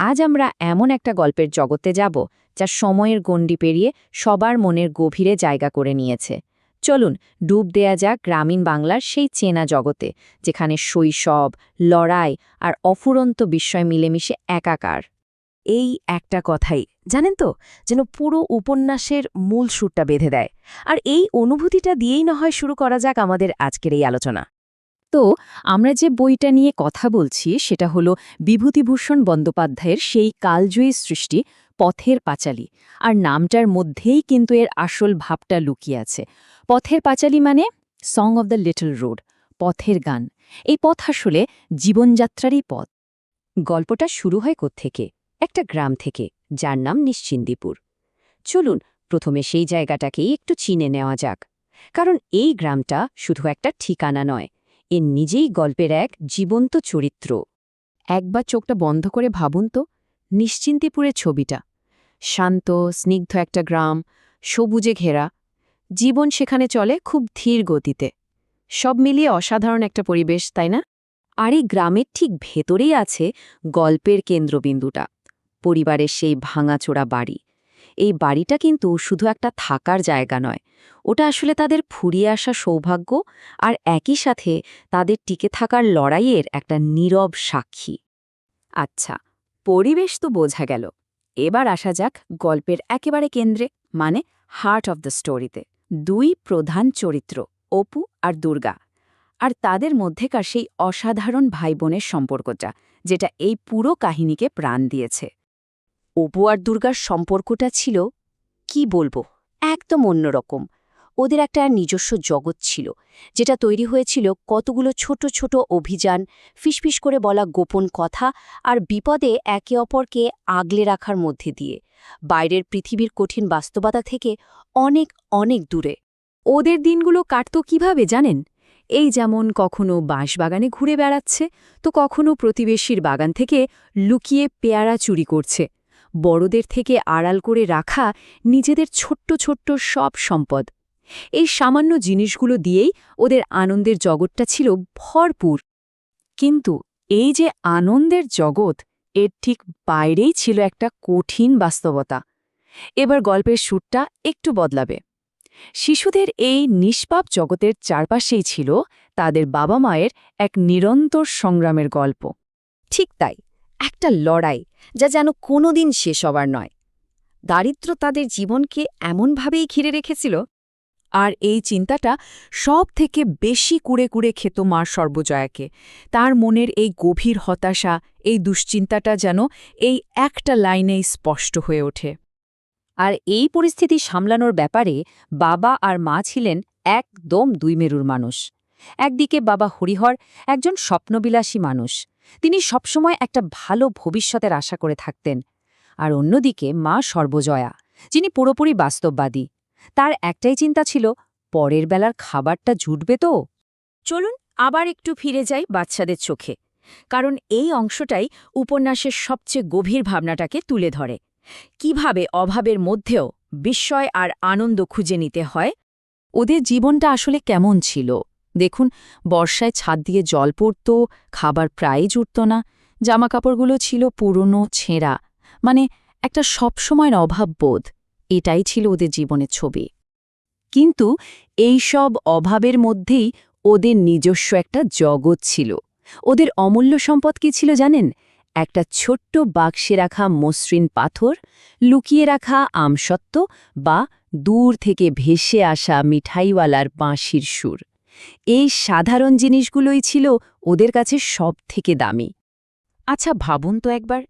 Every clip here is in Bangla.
আজ আমরা এমন একটা গল্পের জগতে যাব যা সময়ের গণ্ডি পেরিয়ে সবার মনের গভীরে জায়গা করে নিয়েছে। চলুন ডুব দেয়া যাক গ্রামীণ বাংলার সেই চেনা জগতে, যেখানে শৈশব, লড়াই আর অফুরন্ত বিস্ময় মিলেমিশে একাকার। এই একটা কথাই জানেন তো, যেন পুরো উপন্যাসের মূল সুরটা বেঁধে দেয়। আর এই অনুভূতিটা দিয়েই না হয় শুরু করা যাক আমাদের আজকের এই আলোচনা। তো আমরা যে বইটা নিয়ে কথা বলছি সেটা হলো বিভূতিভূষণ বন্দ্যোপাধ্যায়ের সেই কালজয়ী সৃষ্টি পথের পাঁচালী। আর নামটার মধ্যেই কিন্তু এর আসল ভাবটা লুকিয়ে আছে। পথের পাঁচালী মানে song of the little road, পথের গান। এই পথ আসলে জীবনযাত্রারই পথ। গল্পটা শুরু হয় কোত্থেকে? একটা গ্রাম থেকে, যার নাম নিশ্চিন্দিপুর। চলুন প্রথমে সেই জায়গাটাকেই একটু চিনে নেওয়া যাক, কারণ এই গ্রামটা শুধু একটা ঠিকানা নয়, এর নিজেই গল্পের এক জীবন্ত চরিত্র। একবার চোখটা বন্ধ করে ভাবুন তো, নিশ্চিন্তিপুরের ছবিটা। শান্ত, স্নিগ্ধ একটা গ্রাম, সবুজে ঘেরা। জীবন সেখানে চলে খুব ধীর গতিতে। সব মিলিয়ে অসাধারণ একটা পরিবেশ, তাই না? আর এই গ্রামের ঠিক ভেতরেই আছে গল্পের কেন্দ্রবিন্দুটা, পরিবারের সেই ভাঙাচোরা বাড়ি। এই বাড়িটা কিন্তু শুধু একটা থাকার জায়গা নয়, ওটা আসলে তাদের ফুরিয়ে আসা সৌভাগ্য আর একই সাথে তাদের টিকে থাকার লড়াইয়ের একটা নীরব সাক্ষী। আচ্ছা, পরিবেশ তো বোঝা গেল। এবার আসা যাক গল্পের একেবারে কেন্দ্রে, মানে হার্ট অফ দ্য স্টোরিতে। দুই প্রধান চরিত্র, অপু আর দুর্গা, আর তাদের মধ্যেকার সেই অসাধারণ ভাইবোনের সম্পর্কটা, যেটা এই পুরো কাহিনীকে প্রাণ দিয়েছে। অপু আর দুর্গার সম্পর্কটা ছিল, কি বলবো, একদম অন্যরকম। ওদের একটা নিজস্ব জগৎ ছিল, যেটা তৈরি হয়েছিল কতগুলো ছোট ছোট অভিযান, ফিসফিস করে বলা গোপন কথা আর বিপদে একে অপরকে আগলে রাখার মধ্যে দিয়ে, বাইরের পৃথিবীর কঠিন বাস্তবতা থেকে অনেক অনেক দূরে। ওদের দিনগুলো কাটত কিভাবে জানেন? এই যেমন কখনো বাঁশবাগানে ঘুরে বেড়াচ্ছে, তো কখনো প্রতিবেশীর বাগান থেকে লুকিয়ে পেয়ারা চুরি করছে। বড়দের থেকে আড়াল করে রাখা নিজেদের ছোট্ট ছোট্ট সব সম্পদ। এই সামান্য জিনিসগুলো দিয়েই ওদের আনন্দের জগৎটা ছিল ভরপুর। কিন্তু এই যে আনন্দের জগৎ, এর ঠিক বাইরেই ছিল একটা কঠিন বাস্তবতা। এবার গল্পের সুরটা একটু বদলাবে। শিশুদের এই নিষ্পাপ জগতের চারপাশেই ছিল তাদের বাবা মায়ের এক নিরন্তর সংগ্রামের গল্প। ঠিক তাই, একটা লড়াই যা যেন কোনোদিন শেষ হবার নয়। দারিদ্র্য তাদের জীবনকে এমনভাবেই ঘিরে রেখেছিল। আর এই চিন্তাটা সব থেকে বেশি কুড়ে কুড়ে খেত মা সর্বজয়াকে। তার মনের এই গভীর হতাশা, এই দুশ্চিন্তাটা যেন এই একটা লাইনেই স্পষ্ট হয়ে ওঠে। আর এই পরিস্থিতি সামলানোর ব্যাপারে বাবা আর মা ছিলেন একদম দুই মেরুর মানুষ। একদিকে বাবা হরিহর, একজন স্বপ্নবিলাসী মানুষ, তিনি সবসময় একটা ভালো ভবিষ্যতের আশা করে থাকতেন। আর অন্যদিকে মা সর্বজয়া, যিনি পুরোপুরি বাস্তববাদী। তার একটাই চিন্তা ছিল, পরের বেলার খাবারটা জুটবে তো। চলুন আবার একটু ফিরে যাই বাচ্চাদের চোখে, কারণ এই অংশটাই উপন্যাসের সবচেয়ে গভীর ভাবনাটাকে তুলে ধরে। কিভাবে অভাবের মধ্যেও বিস্ময় আর আনন্দ খুঁজে নিতে হয়। ওদের জীবনটা আসলে কেমন ছিল দেখুন, বর্ষায় ছাদ দিয়ে জল পড়ত, খাবার প্রায়ই জুটত না, জামাকাপড়গুলো ছিল পুরনো ছেঁড়া, মানে একটা সবসময়ের অভাববোধ। এটাই ছিল ওদের জীবনের ছবি। কিন্তু এই সব অভাবের মধ্যেই ওদের নিজস্ব একটা জগৎ ছিল। ওদের অমূল্য সম্পদ কি ছিল জানেন? একটা ছোট্ট বাক্সে রাখা মসৃণ পাথর, লুকিয়ে রাখা আমসত্ত্ব, বা দূর থেকে ভেসে আসা মিঠাইওয়ালার বাঁশির সুর। এই সাধারণ জিনিসগুলোই ছিল ওদের কাছে সব থেকে দামি। আচ্ছা ভাবুন তো একবার,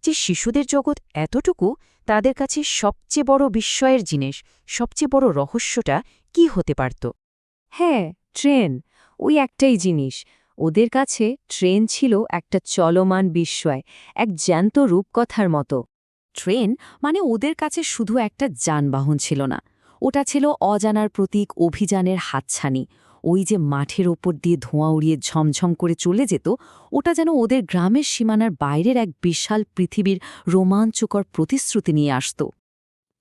যে শিশুদের জগৎ এতটুকু, তাদের কাছে সবচেয়ে বড় বিস্ময়ের জিনিস, সবচেয়ে বড় রহস্যটা কি হতে পারত? হ্যাঁ, ট্রেন। ওই একটাই জিনিস। ওদের কাছে ট্রেন ছিল একটা চলমান বিস্ময়, এক জ্যান্ত রূপকথার মতো। ট্রেন মানে ওদের কাছে শুধু একটা যানবাহন ছিল না, ওটা ছিল অজানার প্রতীক, অভিযানের হাতছানি। ওই যে মাঠের ওপর দিয়ে ধোঁয়া উড়িয়ে ঝমঝম করে চলে যেত, ওটা যেন ওদের গ্রামের সীমানার বাইরের এক বিশাল পৃথিবীর রোমাঞ্চকর প্রতিশ্রুতি নিয়ে আসত।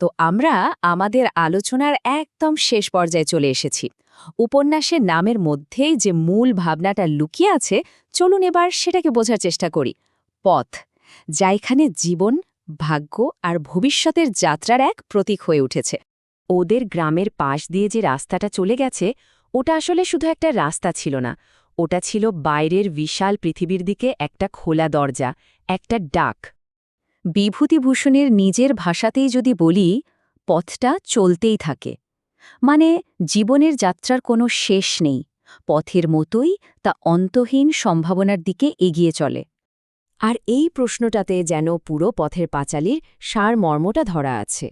তো আমরা আমাদের আলোচনার একদম শেষ পর্যায়ে চলে এসেছি। উপন্যাসের নামের মধ্যেই যে মূল ভাবনাটা লুকিয়ে আছে, চলুন এবার সেটাকে বোঝার চেষ্টা করি। পথ। যা এখানে জীবন, ভাগ্য আর ভবিষ্যতের যাত্রার এক প্রতীক হয়ে উঠেছে। ওদের গ্রামের পাশ দিয়ে যে রাস্তাটা চলে গেছে ওটা আসলে শুধু একটা রাস্তা ছিল না, ওটা ছিল বাইরের বিশাল পৃথিবীর দিকে একটা খোলা দরজা, একটা ডাক। বিভূতিভূষণের নিজের ভাষাতেই যদি বলি, পথটা চলতেই থাকে। মানে জীবনের যাত্রার কোনো শেষ নেই, পথের মতোই তা অন্তহীন সম্ভাবনার দিকে এগিয়ে চলে। আর এই প্রশ্নটাতে যেন পুরো পথের পাঁচালীর সারমর্মটা ধরা আছে।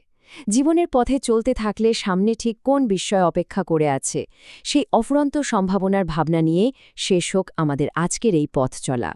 জীবনের পথে চলতে থাকলে সামনে ঠিক কোন বিস্ময় অপেক্ষা করে আছে, সেই অফুরন্ত সম্ভাবনার ভাবনা নিয়ে শেষ হোক আমাদের আজকের এই পথ চলা।